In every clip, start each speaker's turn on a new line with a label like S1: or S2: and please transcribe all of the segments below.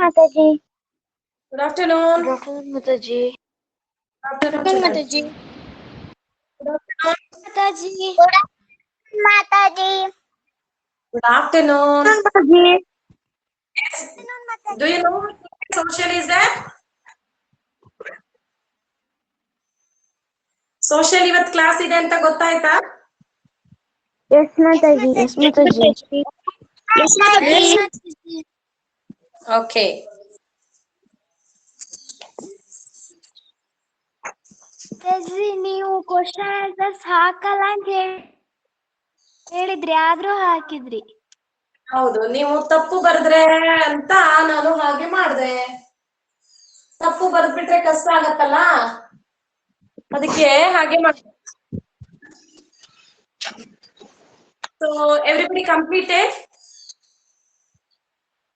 S1: Mataji.
S2: Good afternoon.
S1: Good afternoon, Mataji.
S2: Good afternoon,
S1: Mataji.
S2: Good afternoon.
S1: Mataji. Mataji.
S2: Good afternoon.
S1: Mataji.
S2: Do you know what social is that? Social ಇವತ್ತು class ಇದೆ ಅಂತ ಗೊತ್ತಾಯ್ತಾ?
S1: Yes, Mataji. Yes, Mataji. Yes, Mataji.
S2: Okay.
S1: Mataji, ನೀವು question answers ಹಾಕಲ್ಲ ಅಂತ ಹೇಳಿದ್ರಿ ಆದ್ರೂ ಹಾಕಿದ್ರಿ.
S2: ಹೌದು, ನೀವು ತಪ್ಪು ಬರೆದ್ರೆ ಅಂತ ನಾನು ಹಾಗೆ ಮಾಡಿದೆ. ತಪ್ಪು ಬರೆದ್ಬಿಟ್ರೆ ಕಷ್ಟ ಆಗತ್ತಲ್ಲ, ಅದಕ್ಕೆ ಹಾಗೆ ಮಾಡಿದೆ. So everybody completed?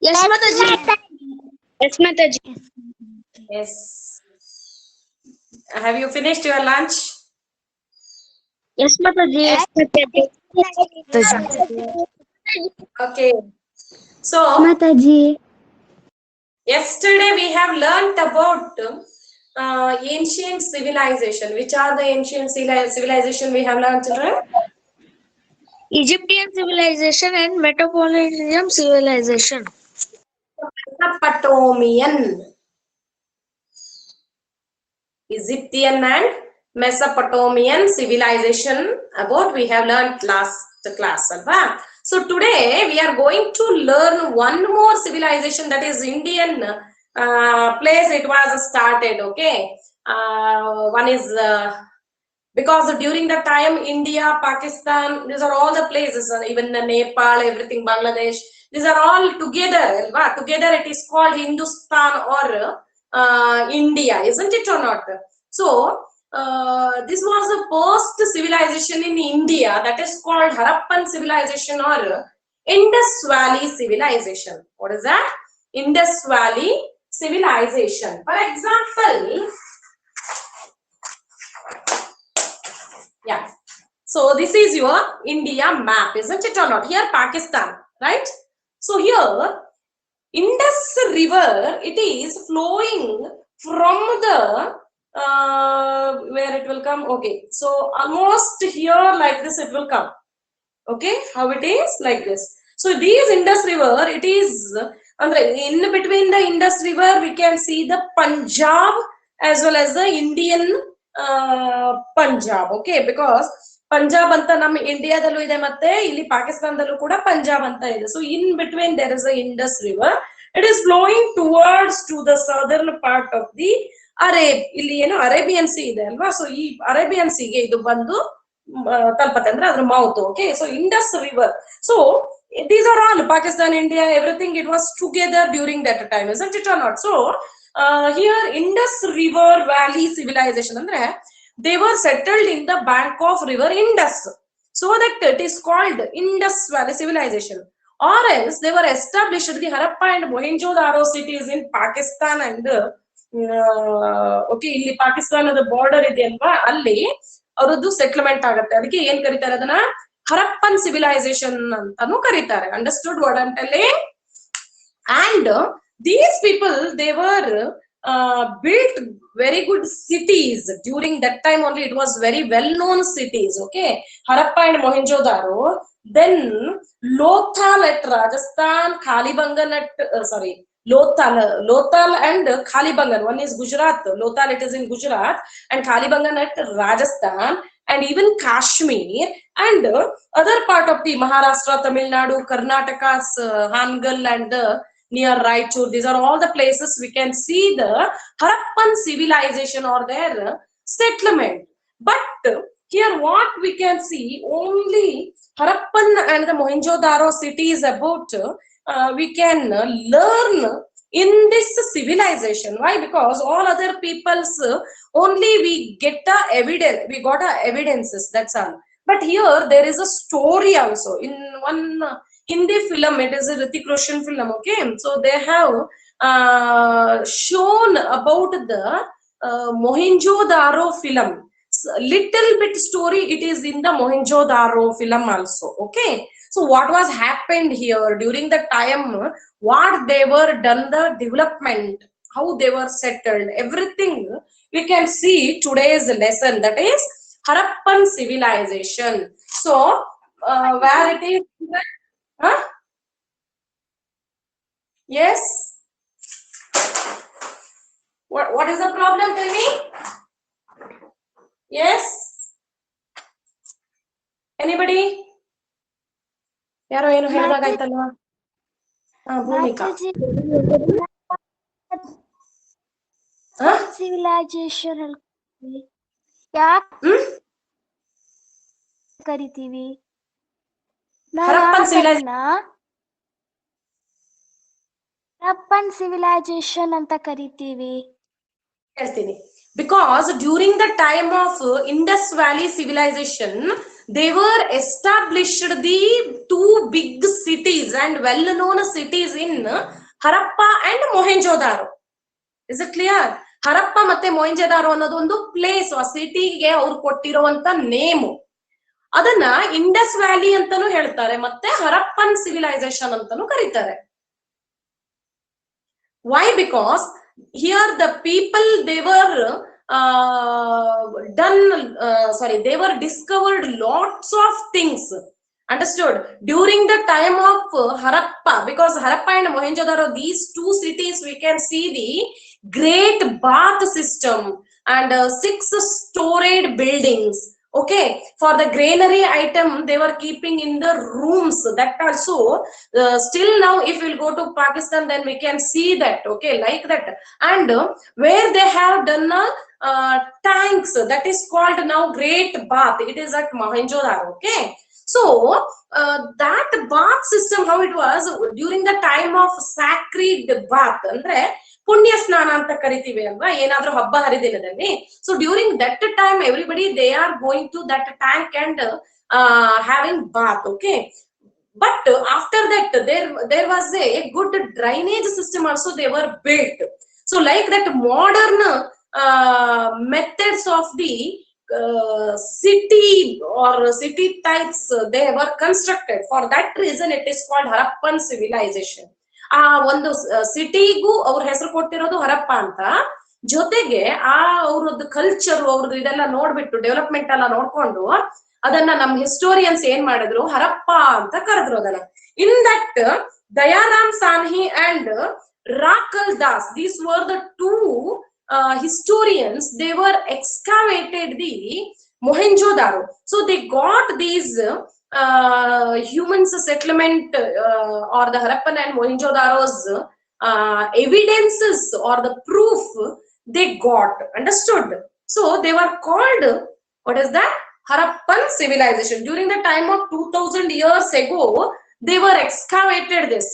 S1: Yes, Mataji. Yes, Mataji.
S2: Yes. Have you finished your lunch?
S1: Yes, Mataji. Yes, Mataji.
S2: Okay. So
S1: Mataji.
S2: yesterday we have learnt about ancient civilization. Which are the ancient civilization we have learnt, children?
S1: Egyptian civilization and Mesopotamian civilization.
S2: Mesopotamian, Egyptian and Mesopotamian civilization about we have learnt last class. So today we are going to learn one more civilization, that is Indian place it was started. Okay, one is because during the time India, Pakistan, these are all the places, even Nepal, everything, Bangladesh, these are all together. Together it is called Hindustan or India, isn't it or not? So this was the first civilization in India, that is called Harappan civilization or Indus Valley civilization. What is that? Indus Valley civilization. For example, yeah, so this is your India map, isn't it or not? Here Pakistan, right? So here Indus river, it is flowing from the where it will come. Okay, so almost here like this it will come. Okay, how it is like this. So these Indus river, it is in between the Indus river we can see the Punjab as well as the Indian Punjab. Okay, because Punjab anta nam India dallu ide matte illi Pakistan dallu kuda Punjab anta ide. So in between there is a Indus river, it is flowing towards to the southern part of the ಇಲ್ಲಿ ಏನು Arabian C ಇದೆ ಅಲ್ವಾ. So ಈ Arabian ಸಿಗೆ ಇದು ಬಂದು ತಲುಪತ್ತೆ ಅಂದ್ರೆ ಅದ್ರ mouth. Okay, so Indus river. So these are all Pakistan, India, everything, it was together during that time, isn't it or not? So here Indus River Valley civilization andre they were settled in the bank of river Indus, so that it is called Indus Valley civilization. Or else they were established the Harappa and Mohenjo-daro cities in Pakistan and okay, ಇಲ್ಲಿ ಪಾಕಿಸ್ತಾನದ border ಇದೆ ಅಲ್ವಾ, ಅಲ್ಲಿ ಅವರದ್ದು settlement ಆಗುತ್ತೆ. ಅದಕ್ಕೆ ಏನ್ ಕರೀತಾರೆ ಅದನ್ನ ಹರಪ್ಪನ್ ಸಿವಿಲೈಸೇಷನ್ ಅಂತಾನು ಕರೀತಾರೆ. Understood what I am telling? And these people, they were built very good cities during that time only. It was very well known cities. Okay, Harappa and Mohenjo-daro, then Lothal at Rajasthan, Kalibangan at Lothal and Kalibangan, one is Gujarat, Lothal it is in Gujarat, and Kalibangan at Rajasthan, and even Kashmir and other part of the Maharashtra, Tamil Nadu, Karnataka's Hangal and near Raichur. These are all the places we can see the Harappan civilization or their settlement. But here what we can see, only Harappan and the Mohenjo-daro cities about we can learn in this civilization. Why? Because all other people's only we get the evidence, we got the evidences, that's all. But here there is a story also. In one Hindi film, it is a Hrithik Roshan film. Okay, so they have shown about the Mohenjo-daro film. Little bit story it is in the Mohenjo-daro film also. Okay, So what was happened here during the time, what they were done, the development, how they were settled, everything we can see today's lesson, that is Harappan civilization. So where it is, huh? Yes, what is the problem, tell me? Yes, anybody? ಯಾರೋ ಏನು ಹೇಳ್ಬೇಕಾಯ್ತಲ್ವಾ? Bhoomika.
S1: civilization ಯಾಕೆ ಕರಿತೀವಿ?
S2: Harappan
S1: Harappan civilisation ಅಂತ ಕರಿತೀವಿ.
S2: ಹೇಳ್ತೀನಿ. Because during the time of Indus Valley civilization, they were established the two big cities and well-known cities in Harappa and Mohenjo-daro. Is it clear? Harappa ಮತ್ತೆ ಮೊಹೆಂಜೊದಾರೋ ಅನ್ನೋದು ಒಂದು ಪ್ಲೇಸ್, ಆ ಸಿಟಿಗೆ ಅವ್ರು ಕೊಟ್ಟಿರುವಂತ ನೇಮು. ಅದನ್ನ ಇಂಡಸ್ ವ್ಯಾಲಿ ಅಂತಾನೂ ಹೇಳ್ತಾರೆ, ಮತ್ತೆ ಹರಪ್ಪನ್ ಸಿವಿಲೈಸೇಷನ್ ಅಂತಾನೂ ಕರೀತಾರೆ. Why? Because here the people, they were they were discovered lots of things. Understood? During the time of Harappa, because Harappa and Mohenjo-daro, these two cities, we can see the great bath system and 6 storied buildings. Okay, for the granary item they were keeping in the rooms. That also still now if we'll go to Pakistan, then we can see that. Okay, like that. And where they have done tanks, that is called now great bath, it is at Mohenjo-daro. Okay, so that bath system, how it was during the time of sacred bath, andre ಪುಣ್ಯ ಸ್ನಾನ ಅಂತ ಕರಿತೀವಿ ಅಲ್ವಾ, ಏನಾದ್ರೂ ಹಬ್ಬ ಹರಿದಿನದಲ್ಲಿ. So during that time everybody they are going to that tank and having bath. Okay, but after that there was a good drainage system also they were built. So like that modern methods of the city or city types they were constructed. For that reason it is called Harappan civilization. ಆ ಒಂದು ಸಿಟಿಗೂ ಅವ್ರ ಹೆಸರು ಕೊಟ್ಟಿರೋದು ಹರಪ್ಪ ಅಂತ, ಜೊತೆಗೆ ಆ ಅವ್ರದ್ದು culture ಅವ್ರದ್ದು ಇದೆಲ್ಲ ನೋಡ್ಬಿಟ್ಟು ಡೆವಲಪ್ಮೆಂಟ್ ಎಲ್ಲ ನೋಡ್ಕೊಂಡು ಅದನ್ನ ನಮ್ ಹಿಸ್ಟೋರಿಯನ್ಸ್ ಏನ್ ಮಾಡಿದ್ರು, ಹರಪ್ಪ ಅಂತ ಕರೆದ್ರು ಅದನ್ನ. In that Dayaram Sahni and Rakhal Das, these were the two historians, they were excavated the Mohenjo-daro. So they got these humans settlement or the Harappan and Mohenjo-daro's evidences or the proof they got. Understood? So they were called, what is that? Harappan civilization. During the time of 2000 years ago, they were excavated this.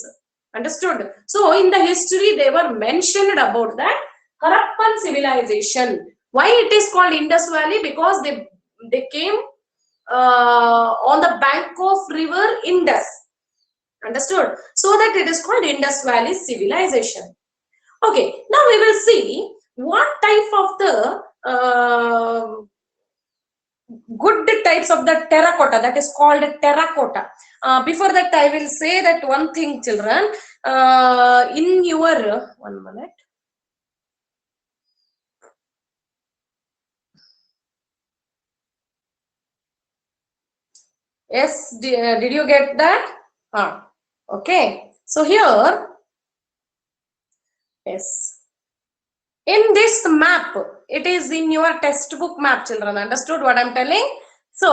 S2: Understood? So in the history they were mentioned about that Harappan civilization. Why it is called Indus Valley? Because they came on the bank of river Indus. Understood? So that it is called Indus Valley civilization. Okay, now we will see what type of the good types of the terracotta, that is called terracotta. Before that I will say that one thing, children. In your one minute. Yes, did you get that? Okay, so here, yes, in this map, it is in your textbook map, children. Understood what I'm telling? So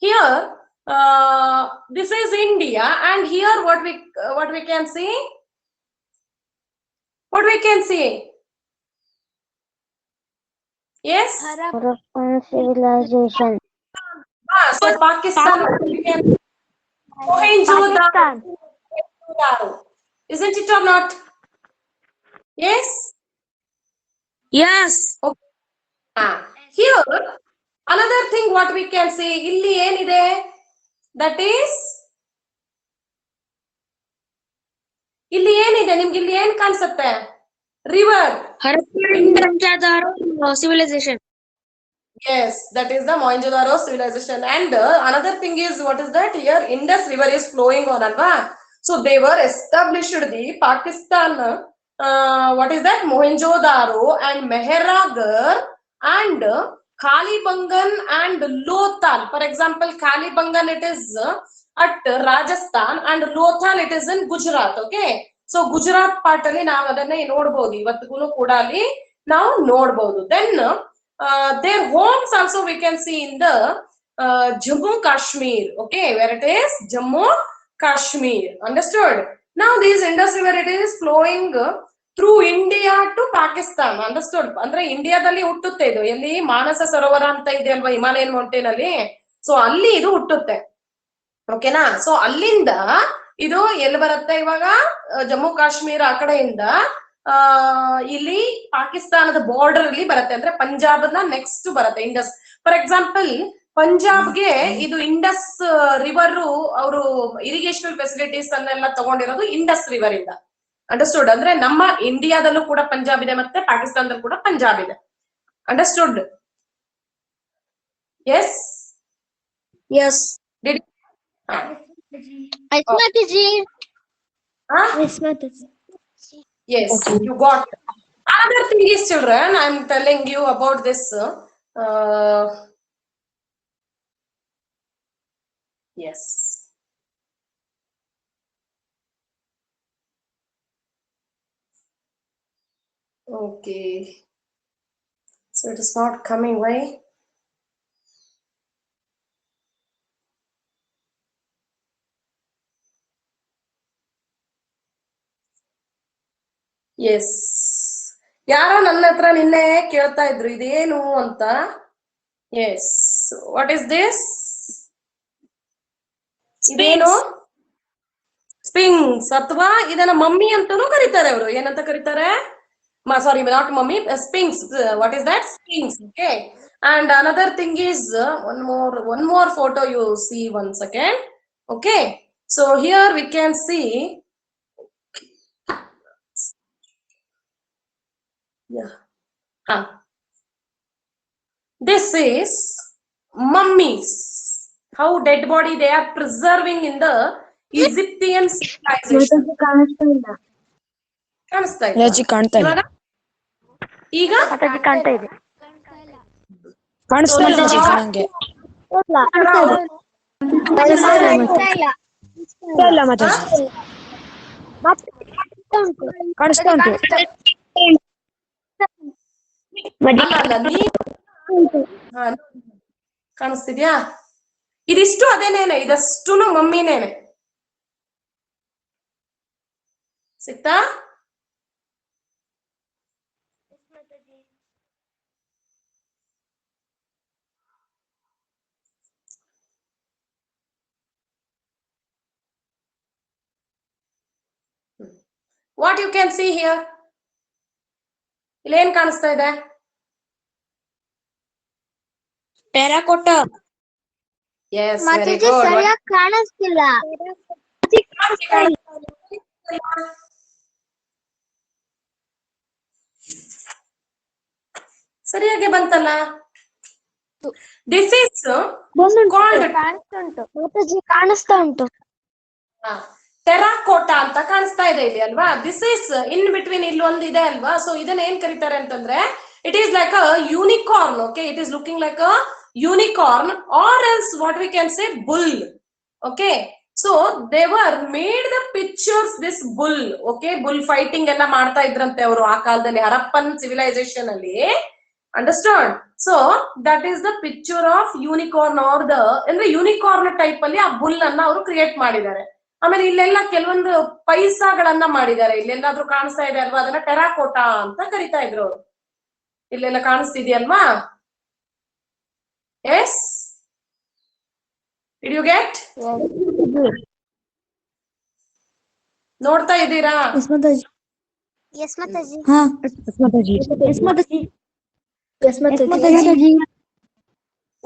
S2: here this is India, and here what we can see, yes,
S1: Harappan civilization.
S2: so Pakistan, Mohenjo-daro, isn't it or not? Yes,
S1: Yes.
S2: okay. Here another thing what we can say, illi enide, that is illi enide, nimge illi en ಕಾಣಿಸುತ್ತೆ? River.
S1: Harappan civilization.
S2: Yes, that is the Mohenjo-daro civilization. And another thing is, what is that? Here, Indus River is flowing on, alva. So they were established the Pakistan. What is that? Mohenjo-daro and Mehragar and Kalibangan and Lothal. For example, Kalibangan it is at Rajasthan and Lothal it is in Gujarat. Okay. So Gujarat part ಅಲ್ಲಿ ನಾವು ಅದನ್ನ ನೋಡಬಹುದು ಇವತ್ತಿಗೂ ಕೂಡ ಅಲ್ಲಿ ನಾವು ನೋಡಬಹುದು. Then their homes also we can see in the Jammu Kashmir, okay, where it is Jammu Kashmir. Understood? Now these Indus River it is flowing through India to Pakistan. Understood? ಅಂದ್ರೆ ಇಂಡಿಯಾದಲ್ಲಿ ಹುಟ್ಟುತ್ತೆ ಇದು. ಎಲ್ಲಿ ಮಾನಸ ಸರೋವರ ಅಂತ ಇದೆ ಅಲ್ವಾ ಹಿಮಾಲಯನ್ ಮೌಂಟೇನ್ ಅಲ್ಲಿ, ಸೊ ಅಲ್ಲಿ ಇದು ಹುಟ್ಟುತ್ತೆ. ಓಕೆನಾ? ಸೊ ಅಲ್ಲಿಂದ ಇದು ಎಲ್ಲಿ ಬರುತ್ತೆ ಇವಾಗ? ಜಮ್ಮು ಕಾಶ್ಮೀರ ಆ ಕಡೆಯಿಂದ ಇಲ್ಲಿ ಪಾಕಿಸ್ತಾನದ ಬಾರ್ಡರ್ ಅಲ್ಲಿ ಬರುತ್ತೆ, ಅಂದ್ರೆ ಪಂಜಾಬ್ನ ನೆಕ್ಸ್ಟ್ ಬರುತ್ತೆ ಇಂಡಸ್. ಫಾರ್ ಎಕ್ಸಾಂಪಲ್ ಪಂಜಾಬ್ಗೆ ಇದು ಇಂಡಸ್ ರಿವರ್ ಅವರು ಇರಿಗೇಷನಲ್ ಫೆಸಿಲಿಟೀಸ್ ಅನ್ನೆಲ್ಲ ತಗೊಂಡಿರೋದು ಇಂಡಸ್ ರಿವರ್ ಇಂದ. ಅಂಡರ್ಸ್ಟುಡ್? ಅಂದ್ರೆ ನಮ್ಮ ಇಂಡಿಯಾದಲ್ಲೂ ಕೂಡ ಪಂಜಾಬ್ ಇದೆ ಮತ್ತೆ ಪಾಕಿಸ್ತಾನದಲ್ಲೂ ಕೂಡ ಪಂಜಾಬ್ ಇದೆ. Understood? Yes
S3: Yes.
S2: Did
S3: Yes, Mataji.
S1: Yes, Mataji.
S2: Yes, you got. Another thing is, children, I'm telling you about this. Yes. Okay. So it is not coming, why? Yes, ಯಾರೋ ನನ್ನ ಹತ್ರ ನಿನ್ನೆ ಕೇಳ್ತಾ ಇದ್ರು ಇದೇನು ಅಂತ. Yes, what is this? ಇದೇನು? ಸ್ಪಿಂಗ್ಸ್ ಅಥವಾ ಇದನ್ನ ಮಮ್ಮಿ ಅಂತಾನೂ ಕರೀತಾರೆ ಅವರು. ಏನಂತ ಕರೀತಾರೆ? Sorry, not mummy, sphinx. What is that? Sphinx. Okay. And another thing is one more photo you see once again. Okay, so here we can see. Yeah. This is mummies. How dead body they are preserving in the Egyptian civilization. ಕಾಣಿಸ್ತಾ ಇದೆ?
S4: ರಜಿ ಕಾಣ್ತಾ ಇಲ್ಲ.
S2: ಇವಾಗ ಈಗ
S1: ಕಾಣ್ತಾ ಇದೆ.
S4: ಕಾಣಿಸ್ತಾ ಇಲ್ಲ ಜಿ ನಂಗೆ. ಇಲ್ಲ ಮಾತಾಜಿ. ಕಾಣಿಸ್ತಾ ಉಂಟು.
S2: ಕಾಣಿಸ್ತಿದ್ಯಾ? ಇದಿಷ್ಟು ಅದೇನೇನೆ, ಇದಷ್ಟುನು ಮಮ್ಮಿನೇನೆ. ಸಿಕ್ತಾ? What you can see here? ಇಲ್ಲೇನ್ ಕಾಣಿಸ್ತಾ ಇದೆ?
S3: Terracotta.
S2: Yes, very
S1: Mataji
S2: good.
S1: ಸರಿಯಾಗಿ ಕಾಣಿಸ್ತಿಲ್ಲ.
S2: ಸರಿಯಾಗಿ ಬಂತಲ್ಲ. ದಿಸ್ ಇಸ್ ಕಾಲ್ಡ್
S1: ಮಾತಾಜಿ ಕಾಣಿಸ್ತಾ ಉಂಟು.
S2: ಟೆರಾಕೋಟಾ ಅಂತ ಕಾಣಿಸ್ತಾ ಇದೆ ಇಲ್ಲಿ ಅಲ್ವಾ? ದಿಸ್ ಇಸ್ ಇನ್ ಬಿಟ್ವೀನ್ ಇಲ್ಲಿ ಒಂದು ಇದೆ ಅಲ್ವಾ? ಸೊ ಇದನ್ನ ಏನ್ ಕರೀತಾರೆ ಅಂತಂದ್ರೆ, it is like a unicorn. Okay, it is looking like a unicorn or else what we can say bull. Okay, so they were made the pictures this bull. Okay, bull fighting ಎಲ್ಲ ಮಾಡ್ತಾ ಇದ್ರಂತೆ ಅವರು ಆ ಕಾಲದಲ್ಲಿ, Harappan civilisation ಅಲ್ಲಿ. Understand? So that is the picture of unicorn or the, ಅಂದ್ರೆ unicorn type ಅಲ್ಲಿ ಆ ಬುಲ್ ಅನ್ನ ಅವರು ಕ್ರಿಯೇಟ್ ಮಾಡಿದ್ದಾರೆ. ಆಮೇಲೆ ಇಲ್ಲೆಲ್ಲ ಕೆಲವೊಂದು ಪೈಸಾಗಳನ್ನ ಮಾಡಿದ್ದಾರೆ. ಇಲ್ಲೆಲ್ಲಾದ್ರೂ ಕಾಣಿಸ್ತಾ ಇದೆ ಅಲ್ವಾ? ಅದನ್ನ ಟೆರಾಕೋಟಾ ಅಂತ ಕರಿತಾ ಇದ್ರು ಅವರು. ಇಲ್ಲೆಲ್ಲ ಕಾಣಿಸ್ತಿದ್ಯಲ್ವಾ? Yes, did you get? ನೋಡ್ತಾ ಇದ್ದೀರಾ?
S1: ಎಸ್ ಮಾತಾಜಿ.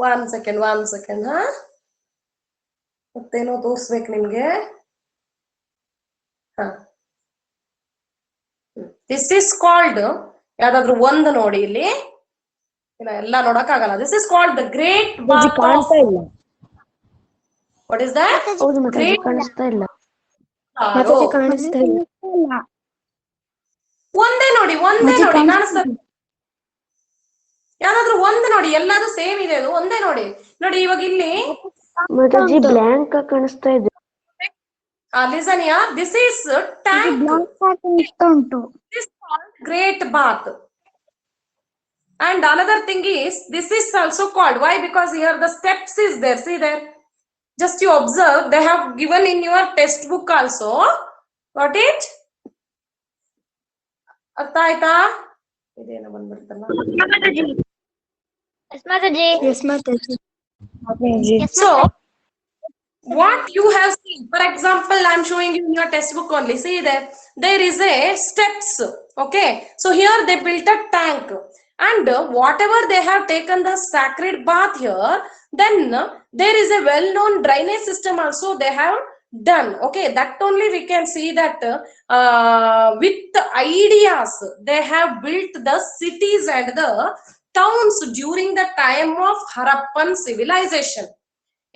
S2: One second. ಮತ್ತೇನೋ ತೋರ್ಸ್ಬೇಕು ನಿಮ್ಗೆ. ದಿಸ್ ಇಸ್ ಕಾಲ್ಡ್, ಯಾವ್ದಾದ್ರು ಒಂದು ನೋಡಿ ಇಲ್ಲಿ. ಎಲ್ಲ ನೋಡಕ್ ಆಗಲ್ಲ. This is called the Great
S4: Mataji
S2: Bath of.
S4: ಕಾಣಿಸ್ತಾ ಇಲ್ಲ.
S2: What is that?
S4: ಹೌದು ಮಾತಾಜಿ
S2: Great
S4: ಕಾಣಿಸ್ತಾ ಇಲ್ಲ.
S2: Bath.
S4: ಮಾತಾಜಿ ಕಾಣಿಸ್ತಾ ಇಲ್ಲ.
S2: ಒಂದೇ ನೋಡಿ ಕಾಣಿಸ್ತಾ ಯಾರಾದ್ರೂ ಒಂದು ನೋಡಿ, ಎಲ್ಲಾದ್ರೂ ಸೇಮ್ ಇದೆ, ಅದು ಒಂದೇ ನೋಡಿ. ನೋಡಿ ಇವಾಗ ಇಲ್ಲಿ
S4: ಮಾತಾಜಿ ಬ್ಲ್ಯಾಂಕ್ ಕಾಣಿಸ್ತಾ ಇದೆ.
S2: listen here, this is tank. This is called Great Bath. And another thing is, this is also called, why? Because here the steps is there, see there. Just you observe, they have given in your textbook also. Got it? ಅರ್ಥ ಆಯ್ತಾ? ಇದೇನೋ ಬಂದ್ಬಿಡ್ತಲ್ಲ.
S4: Yes Mataji.
S2: So what you have seen, for example, I'm showing you in your textbook only. See there is a steps. Okay, so here they built a tank, and whatever they have taken the sacred bath here, then there is a well-known drainage system also they have done. Okay, that only we can see that with the ideas they have built the cities and the towns during the time of Harappan civilization.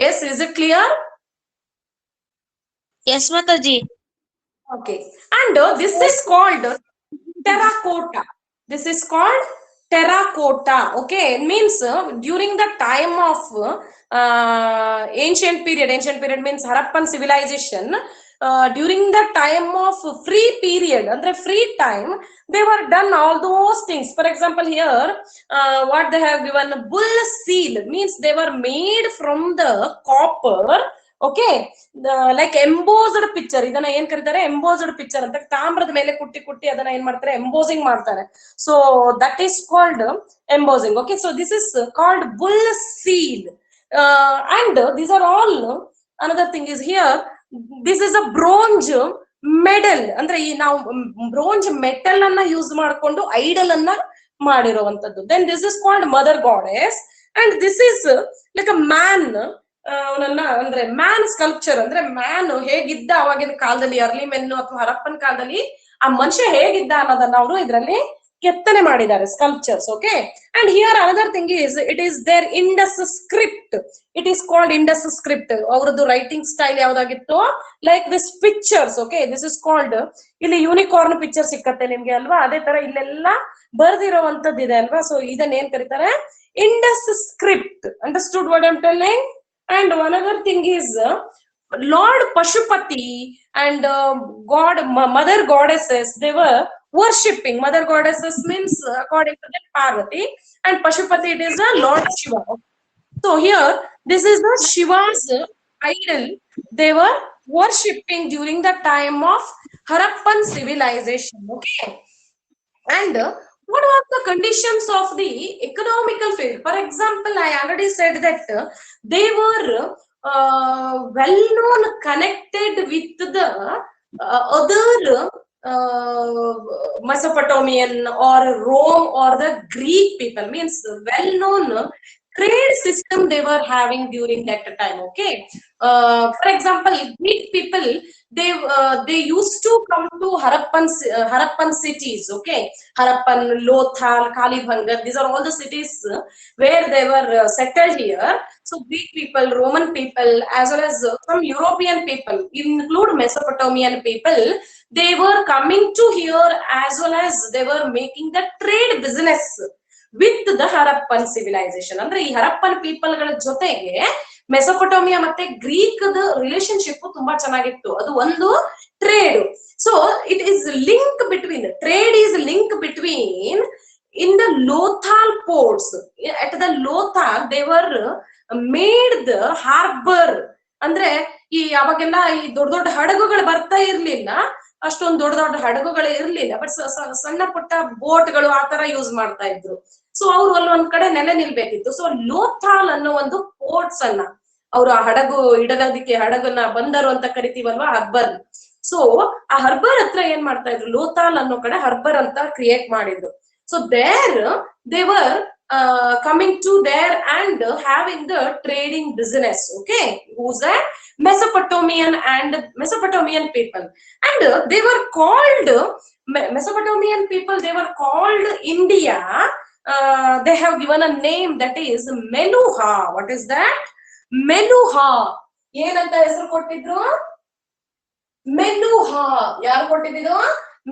S2: Yes, is it clear?
S3: Yes, Mataji.
S2: Okay, and this is called terracotta. This is called terracotta. Okay, it means during the time of ancient period means Harappan civilization. During the time of free period, under free time, they were done all those things. For example, here what they have given, bull seal, means they were made from the copper. Okay, like embossed picture, ಇದನ್ನ ಏನ್ ಕರೀತಾರೆ, embossed picture ಅಂತ. ತಾಮ್ರದ ಮೇಲೆ ಕುಟ್ಟಿ ಅದನ್ನ ಏನ್ ಮಾಡ್ತಾರೆ, embossing ಮಾಡ್ತಾರೆ. So that is called embossing. Okay, so this is called bull seal, and these are all. Another thing is here, this is a bronze medal, ಅಂದ್ರೆ ಈ ನಾವು bronze metal ಅನ್ನ ಯೂಸ್ ಮಾಡ್ಕೊಂಡು ಐಡಲ್ ಅನ್ನ ಮಾಡಿರುವಂತದ್ದು. Then this is called mother goddess, and this is like a man. ಅವನನ್ನ ಅಂದ್ರೆ man sculpture, ಅಂದ್ರೆ ಮ್ಯಾನ್ ಹೇಗಿದ್ದ ಅವಾಗಿನ ಕಾಲದಲ್ಲಿ, ಅರ್ಲಿ ಮೆನ್ನು ಅಥವಾ ಹರಪ್ಪನ್ ಕಾಲದಲ್ಲಿ ಆ ಮನುಷ್ಯ ಹೇಗಿದ್ದ ಅನ್ನೋದನ್ನ ಅವರು ಇದರಲ್ಲಿ ಕೆತ್ತನೆ ಮಾಡಿದ್ದಾರೆ, sculptures. Okay, and here another thing is, it is there Indus script. It is called Indus script. ಅವರದ್ದು ರೈಟಿಂಗ್ ಸ್ಟೈಲ್ ಯಾವ್ದಾಗಿತ್ತು, like this pictures. Okay, this is called, ಇಲ್ಲಿ ಯೂನಿಕಾರ್ನ್ ಪಿಕ್ಚರ್ ಸಿಕ್ಕತ್ತೆ ನಿಮ್ಗೆ ಅಲ್ವಾ, ಅದೇ ತರ ಇಲ್ಲೆಲ್ಲ ಬರ್ದಿರೋವಂಥದ್ದು ಇದೆ ಅಲ್ವಾ. ಸೊ ಇದನ್ನ ಏನ್ ಕರೀತಾರೆ, Indus script. Understood what I am telling? And another thing is Lord Pashupati and God, mother goddesses, they were worshipping. Mother goddesses means according to the Parvati, and Pashupati, it is the Lord Shiva. So here this is the Shiva's idol they were worshipping during the time of Harappan civilization. Okay, and what was the conditions of the economical field? For example, I already said that they were well known, connected with the other Mesopotamian or Rome or the Greek people, means well known trade system they were having during that time. Okay, for example, Greek people, they used to come to Harappan cities. Okay, Harappan, Lothal, Kalibanga, these are all the cities where they were settled here. So Greek people, Roman people, as well as some European people, include Mesopotamian people, they were coming to here, as well as they were making the trade business with the Harappan civilization. ಅಂದ್ರೆ ಈ Harappan people ಗಳ ಜೊತೆಗೆ Mesopotamia ಮತ್ತೆ Greek relationship ತುಂಬಾ ಚೆನ್ನಾಗಿತ್ತು. ಅದು ಒಂದು trade. So it is link between, trade is link between in the Lothal ports. At the Lothal they were made the harbor. ಅಂದ್ರೆ ಈ ಅವಾಗೆಲ್ಲ ಈ ದೊಡ್ಡ ದೊಡ್ಡ ಹಡಗುಗಳು ಬರ್ತಾ ಇರ್ಲಿಲ್ಲ, ಅಷ್ಟೊಂದು ದೊಡ್ಡ ದೊಡ್ಡ ಹಡಗುಗಳು ಇರ್ಲಿಲ್ಲ, ಬಟ್ ಸಣ್ಣ ಪುಟ್ಟ ಬೋಟ್ಗಳು ಆತರ ಯೂಸ್ ಮಾಡ್ತಾ ಇದ್ರು. ಸೊ ಅವ್ರು ಅಲ್ಲೊಂದ್ ಕಡೆ ನೆಲೆ ನಿಲ್ಬೇಕಿತ್ತು. ಸೊ ಲೋಥಾಲ್ ಅನ್ನೋ ಒಂದು ಪೋರ್ಟ್ಸ್ ಅನ್ನ ಅವರು ಆ ಹಡಗು ಇಡೋದಕ್ಕೆ, ಹಡಗನ್ನ ಬಂದರು ಅಂತ ಕರಿತೀವಲ್ವಾ, ಹರ್ಬರ್. ಸೊ ಆ ಹರ್ಬರ್ ಹತ್ರ ಏನ್ ಮಾಡ್ತಾ ಇದ್ರು, ಲೋಥಾಲ್ ಅನ್ನೋ ಕಡೆ ಹರ್ಬರ್ ಅಂತ ಕ್ರಿಯೇಟ್ ಮಾಡಿದ್ರು. So there they were coming to there and having the trading business. Okay, who's that? Mesopotamian people, and they were called Mesopotamian people, they were called India they have given a name that is Meluha. What is that? Meluha. ಏನಂತ ಹೆಸರು ಕೊಟ್ಟಿದ್ರು? Meluha. ಯಾರು ಕೊಟ್ಟಿದ್ದು?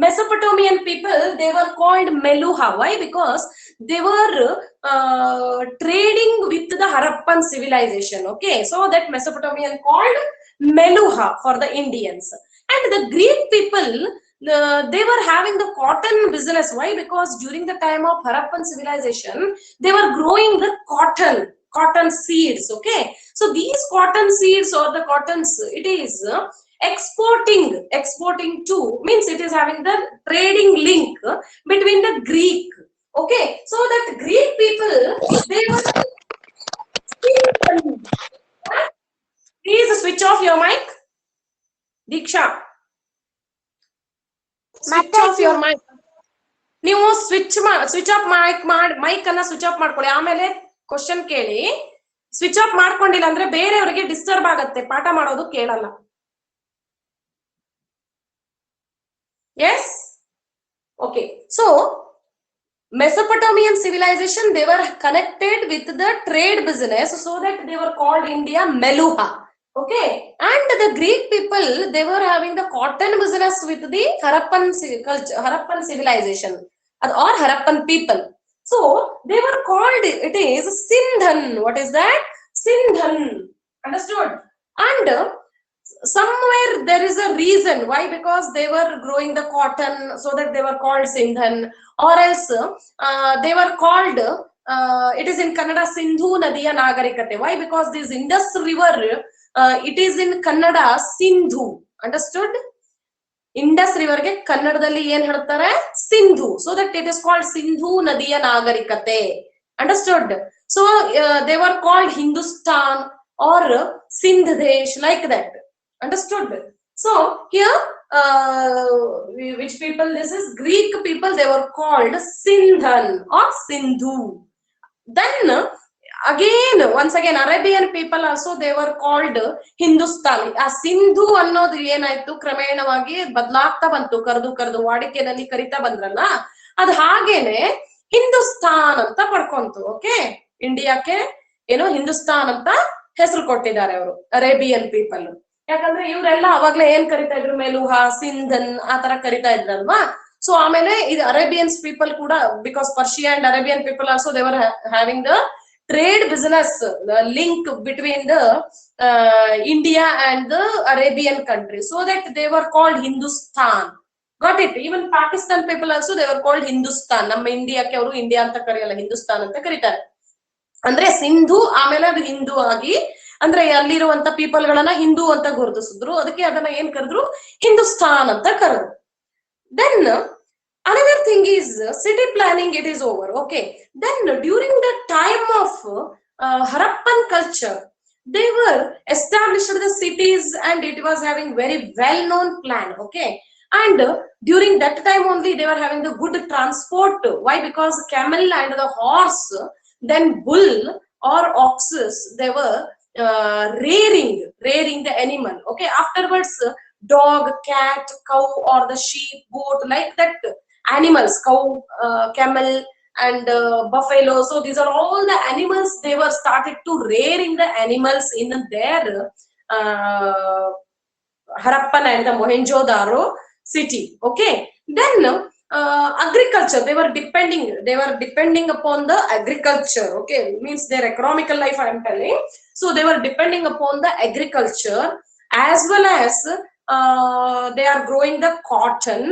S2: Mesopotamian people, they were called Meluha. Why? Because they were trading with the Harappan civilization. Okay, so that Mesopotamian called Meluha for the Indians. And the Greek people, they were having the cotton business. Why? Because during the time of Harappan civilization, they were growing the cotton seeds. Okay, so these cotton seeds or the cottons, it is exporting to, means it is having the trading link between the Greek. Okay, so that Greek people, they were please switch off your mic, Diksha. Switch off your mic. ನೀವು switch off mic ಅನ್ನ switch off ಮಾಡ್ಕೊಳ್ಳಿ, ಆಮೇಲೆ question ಕೇಳಿ. Switch off ಮಾಡ್ಕೊಂಡಿಲ್ಲ ಅಂದ್ರೆ ಬೇರೆಯವರಿಗೆ disturb ಆಗತ್ತೆ, ಪಾಠ ಮಾಡೋದು ಕೇಳಲ್ಲ. Yes? Okay. So, Mesopotamian civilization, they were connected with the trade business, so that they were called India Meluha. Okay. And the Greek people, they were having the cotton business with the Harappan culture, Harappan civilization or Harappan people. So, they were called, it is Sindhan. What is that? Sindhan. Understood? And somewhere there is a reason why, because they were growing the cotton, so that they were called Sindhan, or else they were called it is in Kannada Sindhu Nadiya Nagarikate. Why? Because this Indus river, it is in Kannada Sindhu. Understood? Indus river ge kannadalli ಏನು ಹೇಳ್ತಾರೆ? Sindhu. So that it is called Sindhu Nadiya Nagarikate. Understood? So they were called Hindustan or Sindh Desh, like that. Understood? So here which people? This is Greek people, they were called Sindhan or Sindhu. Then again, once again, Arabian people also, they were called Hindustani. ಆ ಸಿಂಧು ಅನ್ನೋದು ಏನಾಯ್ತು, ಕ್ರಮೇಣವಾಗಿ ಬದಲಾಗ್ತಾ ಬಂತು, ಕರೆದು ವಾಡಿಕೆನಲ್ಲಿ ಕರಿತಾ ಬಂದ್ರಲ್ಲ, ಅದು ಹಾಗೇನೆ ಹಿಂದೂಸ್ತಾನ್ ಅಂತ ಪಡ್ಕೊಂತು. ಓಕೆ, ಇಂಡಿಯಾಕ್ಕೆ ಏನೋ ಹಿಂದೂಸ್ತಾನ್ ಅಂತ ಹೆಸರು ಕೊಟ್ಟಿದ್ದಾರೆ ಅವರು, ಅರೇಬಿಯನ್ ಪೀಪಲ್. ಯಾಕಂದ್ರೆ ಇವರೆಲ್ಲ ಅವಾಗ್ಲೇ ಏನ್ ಕರಿತಾ ಇದ್ರು? ಮೆಲುಹಾ, ಸಿಂಧನ್ ಆ ತರ ಕರಿತಾ ಇದ್ರಲ್ವಾ. ಸೊ ಆಮೇಲೆ ಇದು ಅರೇಬಿಯನ್ಸ್ ಪೀಪಲ್ ಕೂಡ, because Persia and Arabian people also they were having the trade business link between the India and the Arabian country, so that they were called Hindustan. Got it? Even Pakistan people also, they were called Hindustan. ನಮ್ಮ ಇಂಡಿಯಾಕ್ಕೆ ಅವರು India ಅಂತ ಕರೆಯಲ್ಲ, ಹಿಂದೂಸ್ತಾನ್ ಅಂತ ಕರೀತಾರೆ. ಅಂದ್ರೆ ಸಿಂಧು ಆಮೇಲೆ ಅದು ಹಿಂದೂ ಆಗಿ, ಅಂದ್ರೆ ಅಲ್ಲಿರುವಂತ ಪೀಪಲ್ ಗಳನ್ನ ಹಿಂದೂ ಅಂತ ಗುರುತಿಸಿದ್ರು, ಅದಕ್ಕೆ ಅದನ್ನ ಏನ್ ಕರೆದ್ರು? ಹಿಂದೂಸ್ತಾನ್ ಅಂತ ಕರೆದ್ರು. Then another thing is city planning, it is over. Okay, then during the time of Harappan culture, they were established the cities and it was having very well known plan. Okay, and during that time only they were having the good transport. Why? Because camel and the horse, then bull or oxes, they were rearing the animal. Okay, afterwards dog, cat, cow or the sheep, goat, like that animals, cow, camel and buffalo. So these are all the animals, they were started to rearing the animals in their Harappan and the Mohenjo-daro city. Okay, then agriculture, they were depending upon the agriculture. Okay, means their economical life I am telling. So they were depending upon the agriculture, as well as they are growing the cotton,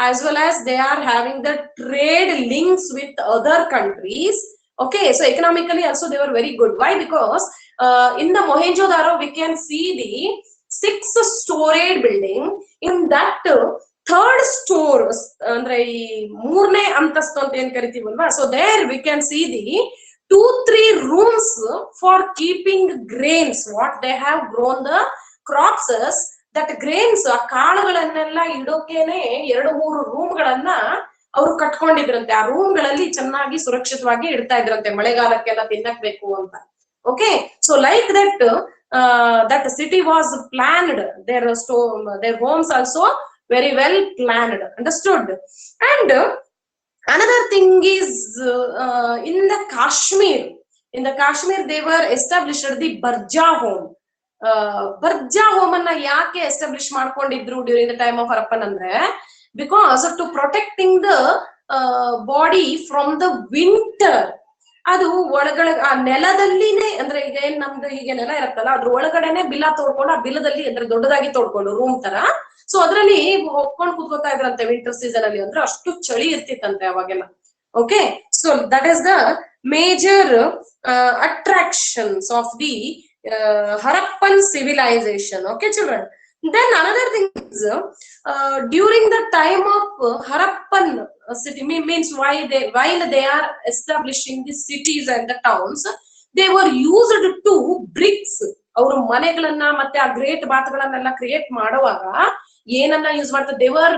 S2: as well as they are having the trade links with other countries. Okay, so economically also they were very good. Why? Because in the Mohenjo-daro we can see the 6-storied building. In that third store, andre moorne antastu anta ಏನು ಕರಿತೀವಲ್ವಾ, so there we can see the 2-3 rooms for keeping grains, what they have grown the crops, that grains, ಆ ಕಾಳುಗಳನ್ನೆಲ್ಲ ಇಡೋಕೆನೆ 2-3 ರೂಮ್ಗಳನ್ನ ಅವರು ಕಟ್ಕೊಂಡಿದ್ರಂತೆ. ಆ ರೂಮ್ಗಳಲ್ಲಿ ಚೆನ್ನಾಗಿ ಸುರಕ್ಷಿತವಾಗಿ ಇಡ್ತಾ ಇದ್ರಂತೆ, ಮಳೆಗಾಲಕ್ಕೆಲ್ಲ ತಿನ್ನಕ್ ಬೇಕು ಅಂತ. Okay, so like that city was planned, their homes also very well planned. Understood? And Another thing is in the Kashmir they were established the Barja home. Barja home anna yake establish ಮಾಡ್ಕೊಂಡಿದ್ರು during the time of Harappan ಅಂದ್ರೆ because to protecting the body from the winter. ಅದು ಒಳಗಡೆ ಆ ನೆಲದಲ್ಲಿನೇ ಅಂದ್ರೆ ಈಗ ಏನ್ ನಮ್ದು ಹೀಗೆ ನೆಲ ಇರುತ್ತಲ್ಲ ಅದ್ರ ಒಳಗಡೆನೆ ಬಿಲ್ಲ ತೋಡ್ಕೊಂಡು ಆ ಬಿಲ್ಲದಲ್ಲಿ ಅಂದ್ರೆ ದೊಡ್ಡದಾಗಿ ತೋಡ್ಕೊಂಡು ರೂಮ್ ತರ ಸೊ ಅದ್ರಲ್ಲಿ ಹೊಕ್ಕೊಂಡು ಕೂತ್ಕೋತಾ ಇದ್ರಂತೆ ವಿಂಟರ್ ಸೀಸನ್ ಅಲ್ಲಿ ಅಂದ್ರೆ ಅಷ್ಟು ಚಳಿ ಇರ್ತಿತ್ತಂತೆ ಅವಾಗೆಲ್ಲ. Okay, so that is the major attractions of the Harappan civilization. Okay, children. Then another thing is during the time of Harappan city means while they are establishing the cities and the towns, they were used to bricks. ಅವರು ಮನೆಗಳನ್ನ ಮತ್ತೆ ಆ great ಬಾತ್ಗಳನ್ನೆಲ್ಲ create ಮಾಡುವಾಗ ಏನನ್ನ use ಮಾಡ್ತಾರೆ, they were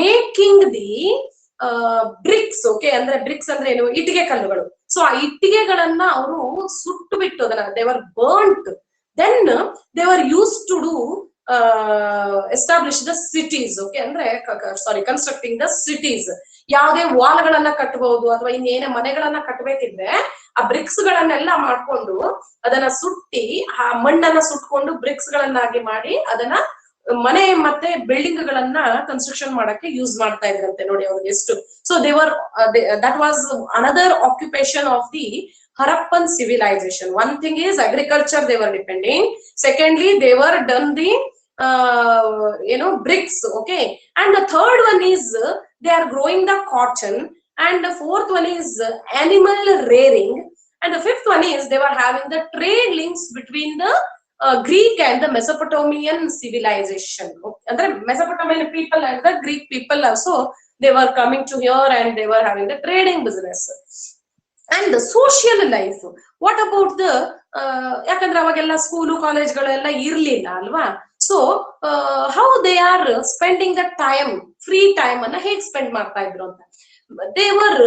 S2: making the bricks. Okay, ಅಂದ್ರೆ bricks ಅಂದ್ರೆ ಏನು, ಇಟ್ಟಿಗೆ ಕಲ್ಲುಗಳು. ಸೊ ಆ ಇಟ್ಟಿಗೆಗಳನ್ನ ಅವರು ಸುಟ್ಟು ಬಿಟ್ಟು ಅದನ್ನ they were burnt. Then they were used to do establish the cities. Okay, ಅಂದ್ರೆ constructing the cities. ಯಾವುದೇ ವಾಲ್ಗಳನ್ನ ಕಟ್ಟಬಹುದು ಅಥವಾ ಇನ್ನೇನೇ ಮನೆಗಳನ್ನ ಕಟ್ಟಬೇಕಿದ್ರೆ ಆ ಬ್ರಿಕ್ಸ್ ಗಳನ್ನೆಲ್ಲ ಮಾಡ್ಕೊಂಡು ಅದನ್ನ ಸುಟ್ಟಿ ಆ ಮಣ್ಣನ್ನ ಸುಟ್ಕೊಂಡು ಬ್ರಿಕ್ಸ್ ಗಳನ್ನಾಗಿ ಮಾಡಿ ಅದನ್ನ ಮನೆ ಮತ್ತೆ ಬಿಲ್ಡಿಂಗ್ ಗಳನ್ನ ಕನ್ಸ್ಟ್ರಕ್ಷನ್ ಮಾಡಕ್ಕೆ ಯೂಸ್ ಮಾಡ್ತಾ ಇದ್ರಂತೆ. ನೋಡಿ ಅವ್ರಿಗೆ ಎಷ್ಟು. So that was another occupation of the Harappan civilization. One thing is agriculture they were depending. Secondly, they were done the bricks. Okay, and the third one is they are growing the cotton, and the fourth one is animal rearing, and the fifth one is they were having the trade links between the Greek and the Mesopotamian civilization. And the Mesopotamian people and the Greek people also, they were coming to here and they were having the trading business. And the social life, what about the yakandre avagella school college galeಲ್ಲ ಇರಲಿಲ್ಲ ಅಲ್ವಾ. So how they are spending the time, free time ಅನ್ನ ಹೇಗೆ spend ಮಾಡ್ತಾ ಇದ್ರು ಅಂತ, they were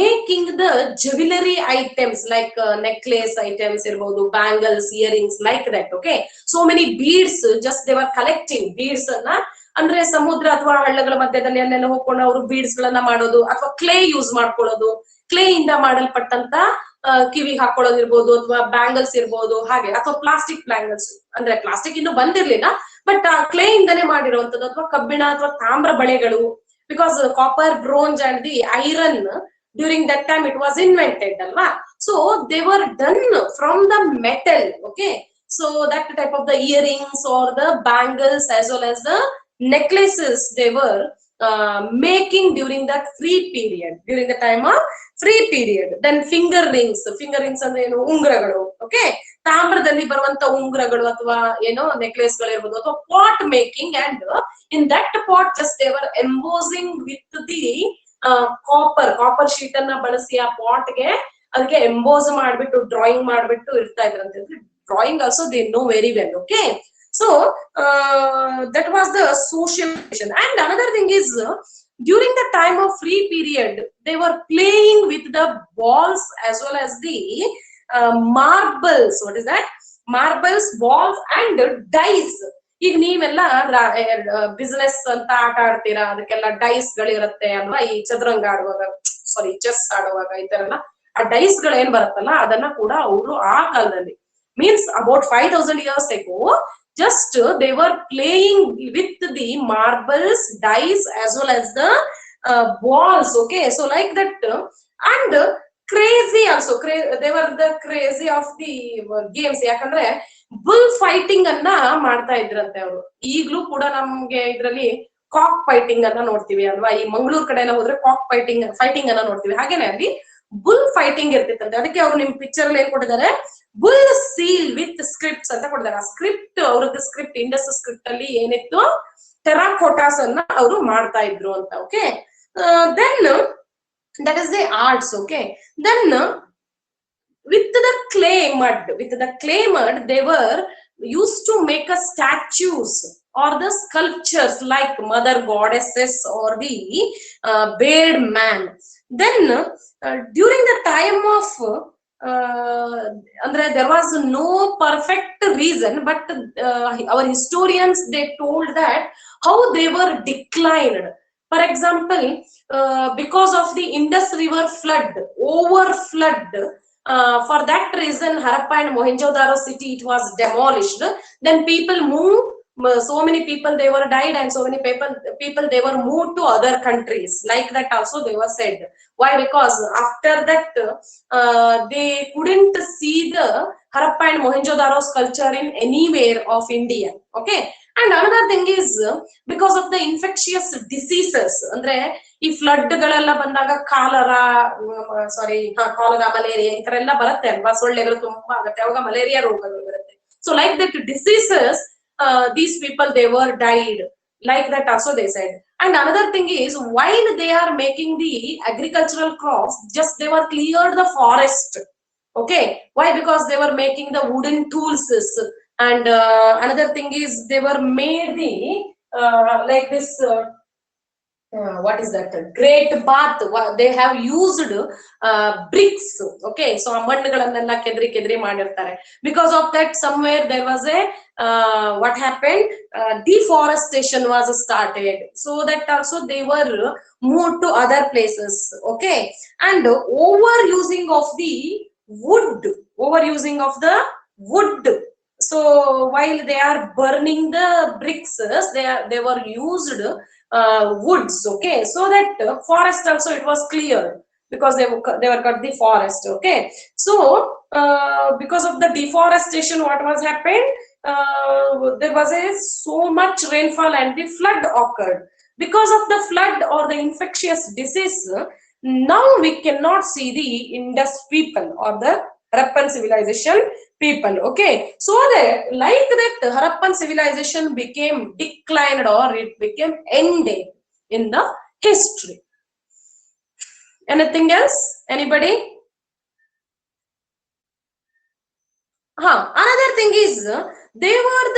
S2: making the jewelry items like necklace items irbodu, bangles, earrings, like that. Okay, so many beads, just they were collecting beads anna, ಅಂದ್ರೆ ಸಮುದ್ರ ಅಥವಾ ಹಳ್ಳಗಳ ಮಧ್ಯದಲ್ಲಿ ಅಲ್ಲೆಲ್ಲ ಹೋಗ್ಕೊಂಡು ಅವರು ಬೀಡ್ಸ್ ಗಳನ್ನ ಮಾಡೋದು ಅಥವಾ ಕ್ಲೇ ಯೂಸ್ ಮಾಡ್ಕೊಳ್ಳೋದು, ಕ್ಲೇ ಇಂದ ಮಾಡಲ್ಪಟ್ಟಂತ ಕಿವಿ ಹಾಕೊಳ್ಳೋದಿರ್ಬೋದು ಅಥವಾ ಬ್ಯಾಂಗಲ್ಸ್ ಇರ್ಬೋದು ಹಾಗೆ, ಅಥವಾ ಪ್ಲಾಸ್ಟಿಕ್ ಬ್ಯಾಂಗಲ್ಸ್ ಅಂದ್ರೆ ಪ್ಲಾಸ್ಟಿಕ್ ಇನ್ನು ಬಂದಿರ್ಲಿಲ್ಲ ಬಟ್ ಆ ಕ್ಲೇ ಇಂದಾನೆ ಮಾಡಿರುವಂತದ್ದು, ಅಥವಾ ಕಬ್ಬಿಣ ಅಥವಾ ತಾಮ್ರ ಬಳೆಗಳು. Because copper, bronze and the iron during that time it was invented alva. So they were done from the metal. Okay, so that type of the earrings or the bangles as well as the necklaces they were making during that free period, during the time of free period. Then finger rings ಅಂದ್ರೆ ಏನು, ಉಂಗುರಗಳು. Okay, ತಾಮ್ರದಲ್ಲಿ ಬರುವಂತ ಉಂಗುರಗಳು ಅಥವಾ ಏನೋ necklace ಗಳು ಇರ್ಬೋದು, ಅಥವಾ pot making. And in that pot just they were embossing with the copper sheet ಅನ್ನ ಬಳಸಿ ಆ ಪಾಟ್ ಗೆ ಅದಕ್ಕೆ ಎಂಬೋಸ್ ಮಾಡ್ಬಿಟ್ಟು ಡ್ರಾಯಿಂಗ್ ಮಾಡ್ಬಿಟ್ಟು ಇರ್ತಾ ಇದ್ರಂತೆ. Drawing also they know very well. Okay, so that was the socialization. And another thing is during the time of free period they were playing with the balls as well as the marbles. What is that? Marbles, balls and dice. ಈಗ ನೀವೆಲ್ಲ business ಅಂತ ಆಟ ಆಡ್ತೀರಾ, ಅದಕ್ಕೆಲ್ಲ dies ಗಳಿರುತ್ತೆ ಅಲ್ವಾ. ಈ ಚದುರಂಗ ಆಡುವಾಗ, chess ಆಡುವಾಗ ಈ ತರ ಎಲ್ಲ ಆ ಡೈಸ್ ಗಳು ಏನ್ ಬರುತ್ತಲ್ಲ ಅದನ್ನ ಕೂಡ ಅವರು ಆ ಕಾಲದಲ್ಲಿ means about 5000 years ago just they were playing with the marbles, dice as well as the balls. Okay, so like that. And crazy also, they were the crazy of the games. ಯಾಕಂದ್ರೆ bull fighting ಅನ್ನ ಮಾಡ್ತಾ ಇದ್ರಂತೆ ಅವರು. ಈಗ್ಲೂ ಕೂಡ ನಮ್ಗೆ ಇದ್ರಲ್ಲಿ cock fighting ಅನ್ನ ನೋಡ್ತೀವಿ ಅಲ್ವಾ. ಈ ಮಂಗಳೂರು ಕಡೆ ಎಲ್ಲ ಹೋದ್ರೆ ಕಾಕ್ ಫೈಟಿಂಗ್ ಅನ್ನ ನೋಡ್ತೀವಿ. ಹಾಗೇನೆ ಅಲ್ಲಿ ಬುಲ್ ಫೈಟಿಂಗ್ ಇರ್ತಿತ್ತಂತೆ. ಅದಕ್ಕೆ ಅವ್ರು ನಿಮ್ ಪಿಕ್ಚರ್ ಅಲ್ಲಿ ಏನ್ ಕೊಟ್ಟಿದ್ದಾರೆ, ಬುಲ್ ಸೀಲ್ ವಿತ್ ಸ್ಕ್ರಿಪ್ಟ್ಸ್ ಅಂತ ಕೊಟ್ಟಿದ್ದಾರೆ. ಆ ಸ್ಕ್ರಿಪ್ಟ್ ಅವ್ರದ್ದು ಸ್ಕ್ರಿಪ್ಟ್ ಇಂಡಸ್ ಸ್ಕ್ರಿಪ್ಟ್ ಅಲ್ಲಿ ಏನಿತ್ತು, ಟೆರಾಕೋಟಾಸ್ ಅನ್ನ ಅವರು ಮಾಡ್ತಾ ಇದ್ರು ಅಂತ. Okay, then that is the arts. Okay, then with the clay mud they were used to make a statues or the sculptures like mother goddesses or the beard man. Then during the time of andre there was no perfect reason, but our historians they told that how they were declined. For example, because of the Indus River flood, over flood, for that reason, Harappa and Mohenjo-daro city, it was demolished. Then people moved. So many people they were died, and so many people they were moved to other countries. Like that also they were said. Why? Because after that they couldn't see the Harappa and Mohenjo-daro's culture in anywhere of India. Okay. And another thing is because of the infectious diseases, ಅಂದ್ರೆ ಈ flood ಗಳೆಲ್ಲ ಬಂದಾಗ cholera malaria ಈ ತರ ಎಲ್ಲ ಬರುತ್ತೆ ಅಲ್ವಾ, ಸೊಳ್ಳೆಗಳು ತುಂಬಾ ಆಗುತ್ತೆ, ಅವಾಗ ಮಲೇರಿಯಾ ರೋಗಗಳು ಬರುತ್ತೆ. So like that diseases, these people they were died, like that also they said. And another thing is, while they are making the agricultural crops, just they were cleared the forest. Okay, why? Because they were making the wooden tools. And another thing is they were made the like this what is that great bath. They have used bricks. Okay, so ಮಣ್ಣುಗಳನ್ನೆಲ್ಲ ಕೆದರಿ ಮಾಡಿರ್ತಾರೆ. Because of that, somewhere there was a what happened, deforestation was started, so that also they were moved to other places. Okay, and overusing of the wood. So while they are burning the bricks, they were used woods. Okay, so that forest also it was cleared, because they were cut the forest. Okay, so because of the deforestation, what was happened, there was so much rainfall and the flood occurred. Because of the flood or the infectious disease, now we cannot see the Indus people or the Harappan civilization people. Okay, so that like that Harappan civilization became declined, or it became ended in the history. Anything else? Anybody? Another thing is, they were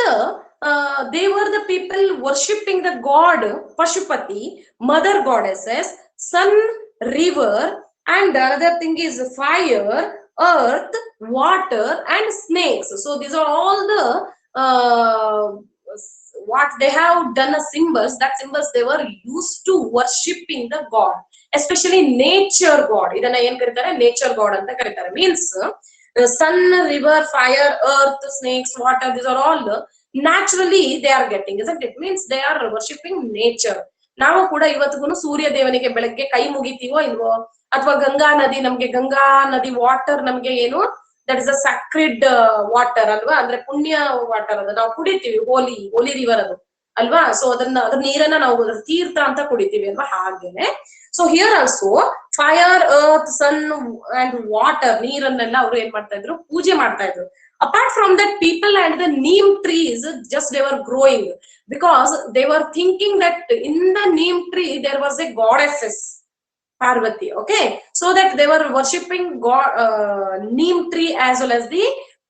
S2: the people worshipping the god Pashupati, mother goddesses, sun, river, and another thing is fire, earth, water, and snakes. So these are all the what they have done as symbols. That symbols they were used to worshipping the god, especially nature god. Idanna ಏನು ಕರೀತಾರೆ? Nature god ಅಂತ ಕರೀತಾರೆ. Means sun, river, fire, earth, snakes, water, these are all naturally they are getting, isn't it? Means they are worshipping nature. ನಾವು ಕೂಡ ಇವತ್ತಿಗೂ ಸೂರ್ಯ ದೇವನಿಗೆ ಬೆಳಗ್ಗೆ ಕೈ ಮುಗಿತೀವೋ ಇಲ್ವೋ, ಅಥವಾ ಗಂಗಾ ನದಿ ವಾಟರ್ ನಮ್ಗೆ ಏನು, ದಟ್ ಇಸ್ ಅ ಸಕ್ರಿಡ್ ವಾಟರ್ ಅಲ್ವಾ, ಅಂದ್ರೆ ಪುಣ್ಯ ವಾಟರ್, ಅದು ನಾವು ಕುಡಿತೀವಿ. ಹೋಲಿ ರಿವರ್ ಅದು ಅಲ್ವಾ. ಸೊ ಅದ್ರ ನೀರನ್ನ ನಾವು ತೀರ್ಥ ಅಂತ ಕುಡಿತೀವಿ ಅಲ್ವಾ, ಹಾಗೇನೆ. So here also fire, earth, sun and water, ನೀರನ್ನೆಲ್ಲ ಅವರು ಏನ್ ಮಾಡ್ತಾ ಇದ್ರು? ಪೂಜೆ ಮಾಡ್ತಾ ಇದ್ರು. Apart from that, people and the neem trees, just they were growing, because they were thinking that in the neem tree there was a goddess Parvati. Okay, so that they were worshipping god, neem tree as well as the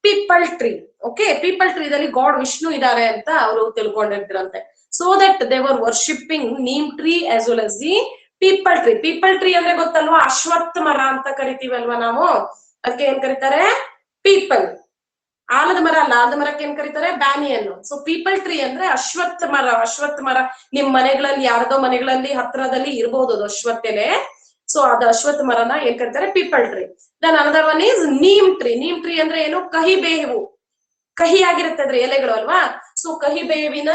S2: people tree. Okay, people tree dalli god Vishnu idare anta avaru tilkondirrante. So that they were worshipping neem tree as well as the people tree ಅಂದ್ರೆ ಗೊತ್ತಲ್ವಾ? ಅಶ್ವತ್ಥ ಮರ ಅಂತ ಕರಿತೀವಲ್ವಾ ನಾವು, ಅದಕ್ಕೆ ಏನ್ ಕರೀತಾರೆ? People. ಆಲದ ಮರಕ್ಕೆ ಏನ್ ಕರೀತಾರೆ? ಬ್ಯಾನಿಯನ್. ಸೊ ಪೀಪಲ್ ಟ್ರೀ ಅಂದ್ರೆ ಅಶ್ವತ್ಥ ಮರ. ನಿಮ್ ಮನೆಗಳಲ್ಲಿ ಯಾರ್ದೋ ಮನೆಗಳಲ್ಲಿ ಹತ್ರದಲ್ಲಿ ಇರಬಹುದು ಅದು ಅಶ್ವತ್ಥ ಎಲೆ. ಸೊ ಅದು ಅಶ್ವತ್ಥ ಮರನ ಏನ್ ಕರೀತಾರೆ? Peepal tree. Then another one is neem tree ಅಂದ್ರೆ ಏನು? ಕಹಿ ಬೇವು, ಕಹಿ ಆಗಿರುತ್ತೆ ಅದ್ರ ಎಲೆಗಳು ಅಲ್ವಾ. ಸೊ ಕಹಿ ಬೇವಿನ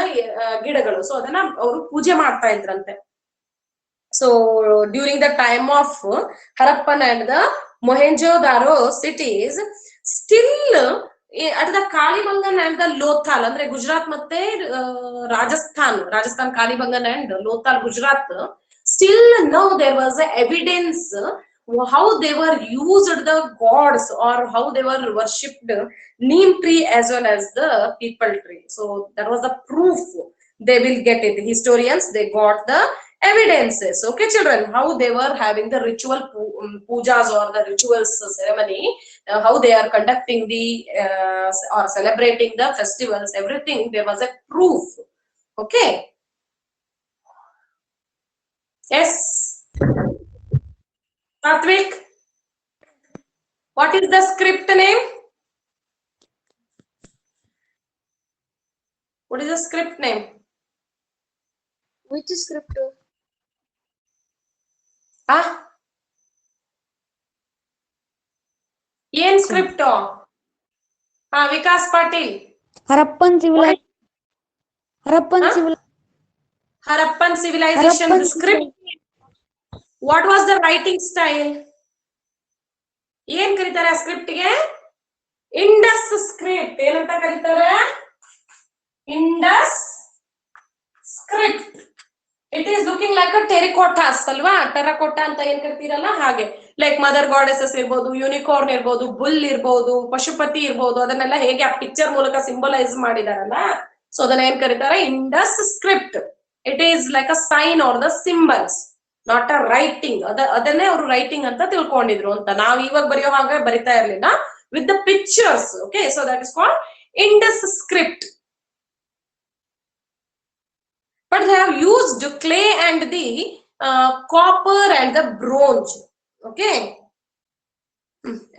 S2: ಗಿಡಗಳು. ಸೊ ಅದನ್ನ ಅವರು ಪೂಜೆ ಮಾಡ್ತಾ ಇದ್ರಂತೆ. So during the time of Harappan and the Mohenjo-daro cities, still at the Kalibangan and the Lothal, andre Gujarat ಮತ್ತೆ Rajasthan Kalibangan and Lothal, Gujarat, still now there was a evidence how they were used the gods, or how they were worshipped neem tree as well as the people tree. So that was the proof. They will get it. The historians, they got the evidences. Okay children, how they were having the ritual pujas or the rituals ceremony, how they are conducting the or celebrating the festivals, everything there was a proof. Okay, yes Satvik, what is the script name? What is the script name?
S3: Which script?
S2: ಆ ಏನ್ script? ಹಾ, Vikas Patil.
S3: Harappan
S2: Civilization script. What was the writing style? ಏನ್ ಕರೀತಾರೆ ಆ script ಗೆ? Indus script. ಏನಂತ ಕರೀತಾರೆ? Indus script. It is looking like a terracottas ಅಲ್ವಾ? ಟೆರಕೋಟಾ ಅಂತ ಏನ್ ಕರಿತೀರಲ್ಲ ಹಾಗೆ. ಲೈಕ್ ಮದರ್ ಗಾಡೆಸಸ್ ಇರ್ಬೋದು, ಯೂನಿಕಾರ್ನ್ ಇರ್ಬೋದು, ಬುಲ್ ಇರ್ಬೋದು, ಪಶುಪತಿ ಇರ್ಬೋದು, ಅದನ್ನೆಲ್ಲ ಹೇಗೆ ಆ ಪಿಕ್ಚರ್ ಮೂಲಕ ಸಿಂಬಲೈಸ್ ಮಾಡಿದಾರಲ್ಲ, ಸೊ ಅದನ್ನ ಏನ್ ಕರೀತಾರೆ? Indus script. It is like a sign or the symbols, not a writing. ಅದನ್ನೇ ಅವರು ರೈಟಿಂಗ್ ಅಂತ ತಿಳ್ಕೊಂಡಿದ್ರು ಅಂತ. ನಾವು ಇವಾಗ ಬರೆಯೋ ಹಾಗೆ ಬರಿತಾ ಇರ್ಲಿಲ್ಲ, with the pictures. Okay, so that is called Indus script. But they have used clay and the copper and the bronze. Okay.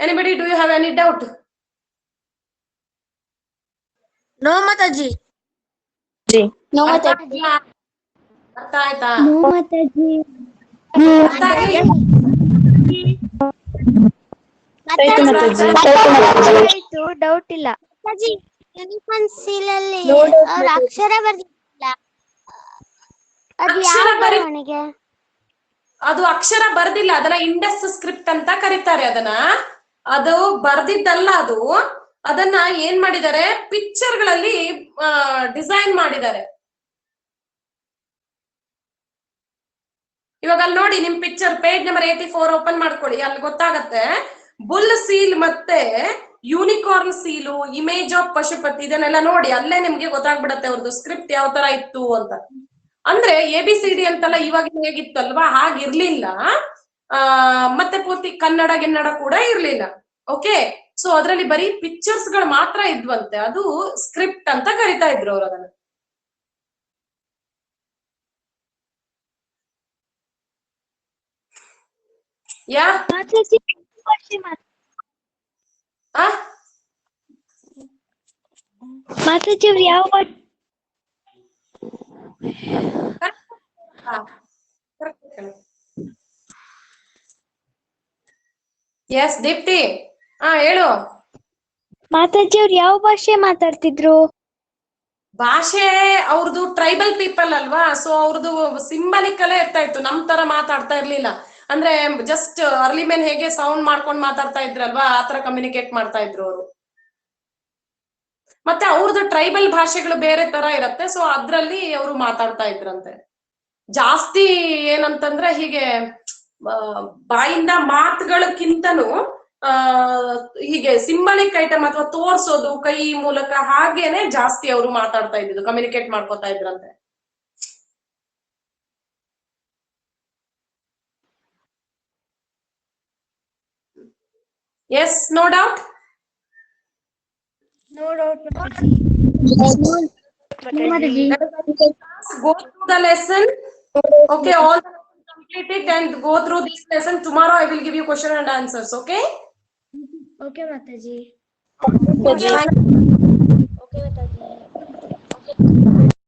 S2: Anybody, do you have any doubt?
S3: No, Mataji.
S1: No,
S2: Mataji. ಅರ್ಥ ಆಯ್ತಾ?
S1: No, Mataji.
S2: ಅರ್ಥ ಆಗಿಲ್ಲ?
S1: ಆಯ್ತು, doubt ಇಲ್ಲ. Mataji, unicorn seal ಅಲ್ಲಿ ಅವ್ರ ಅಕ್ಷರ ಬರ್ದಿಲ್ಲ. ಅದು ಯಾವ ಬರವಣಿಗೆ?
S2: ಅದು ಅಕ್ಷರ ಬರ್ದಿಲ್ಲ, ಅದನ್ನ ಇಂಡಸ್ ಸ್ಕ್ರಿಪ್ಟ್ ಅಂತ ಕರೀತಾರೆ ಅದನ್ನ. ಅದು ಬರ್ದಿದ್ದಲ್ಲ ಅದು. ಅದನ್ನ ಏನ್ ಮಾಡಿದ್ದಾರೆ? ಪಿಕ್ಚರ್ ಗಳಲ್ಲಿ ಡಿಸೈನ್ ಮಾಡಿದ್ದಾರೆ. ಇವಾಗ ಅಲ್ಲಿ ನೋಡಿ, ನಿಮ್ ಪಿಕ್ಚರ್ ಪೇಜ್ ನಂಬರ್ 84 ಓಪನ್ ಮಾಡ್ಕೊಳ್ಳಿ, ಅಲ್ಲಿ ಗೊತ್ತಾಗತ್ತೆ. ಬುಲ್ ಸೀಲ್ ಮತ್ತೆ unicorn seal, image of Pashupati, ಇದನ್ನೆಲ್ಲ ನೋಡಿ, ಅಲ್ಲೇ ನಿಮ್ಗೆ ಗೊತ್ತಾಗ್ಬಿಡತ್ತೆ ಅವ್ರದ್ದು ಸ್ಕ್ರಿಪ್ಟ್ ಯಾವ ತರ ಇತ್ತು ಅಂತ. ಅಂದ್ರೆ ABCD ಅಂತೆಲ್ಲ ಇವಾಗ ಹೇಗಿತ್ತಲ್ವಾ ಹಾಗಿರ್ಲಿಲ್ಲ. ಮತ್ತೆ ಪೂರ್ತಿ ಕನ್ನಡ ಗಿನ್ನಡ ಕೂಡ ಇರ್ಲಿಲ್ಲ. ಓಕೆ, ಸೊ ಅದ್ರಲ್ಲಿ ಬರೀ ಪಿಕ್ಚರ್ಸ್ ಗಳು ಮಾತ್ರ ಇದ್ವಂತೆ. ಅದು ಸ್ಕ್ರಿಪ್ಟ್ ಅಂತ ಕರಿತಾ ಇದ್ರು ಅವ್ರು ಅದನ್ನ. ಯಾ
S1: ಮಾತಾಜಿ ಅವ್ರು ಯಾವ
S2: ಎಸ್ ದೀಪ್ತಿ, ಹೇಳು.
S1: ಮಾತಾಜಿ ಅವ್ರು ಯಾವ ಭಾಷೆ ಮಾತಾಡ್ತಿದ್ರು?
S2: ಭಾಷೆ ಅವ್ರದ್ದು ಟ್ರೈಬಲ್ ಪೀಪಲ್ ಅಲ್ವಾ, ಸೊ ಅವ್ರದ್ದು ಸಿಂಬಲಿಕ್ ಅಲ್ಲೇ ಇರ್ತಾ ಇತ್ತು, ನಮ್ ತರ ಮಾತಾಡ್ತಾ ಇರ್ಲಿಲ್ಲ. ಅಂದ್ರೆ ಜಸ್ಟ್ ಅರ್ಲಿ ಮೇನ್ ಹೇಗೆ ಸೌಂಡ್ ಮಾಡ್ಕೊಂಡ್ ಮಾತಾಡ್ತಾ ಇದ್ರಲ್ವಾ, ಆತರ ಕಮ್ಯುನಿಕೇಟ್ ಮಾಡ್ತಾ ಇದ್ರು ಅವರು. ಮತ್ತೆ ಅವ್ರದ್ದು ಟ್ರೈಬಲ್ ಭಾಷೆಗಳು ಬೇರೆ ತರ ಇರತ್ತೆ, ಸೊ ಅದ್ರಲ್ಲಿ ಅವರು ಮಾತಾಡ್ತಾ ಇದ್ರಂತೆ. ಜಾಸ್ತಿ ಏನಂತಂದ್ರೆ ಹೀಗೆ ಬಾಯಿಂದ ಮಾತುಗಳಕ್ಕಿಂತನೂ ಹೀಗೆ ಸಿಂಬಲಿಕ್ ಐಟಮ್ ಅಥವಾ ತೋರ್ಸೋದು ಕೈ ಮೂಲಕ, ಹಾಗೇನೆ ಜಾಸ್ತಿ ಅವರು ಮಾತಾಡ್ತಾ ಇದ್ರು, ಕಮ್ಯುನಿಕೇಟ್ ಮಾಡ್ಕೋತಾ ಇದ್ರಂತೆ. Yes, no doubt.
S1: No doubt.
S2: Go through the lesson. Okay, all the lesson complete it and go through this lesson. Tomorrow I will give you question and answers. Okay?
S1: Okay, Mataji.
S2: Okay.
S1: Okay, Mataji. Okay.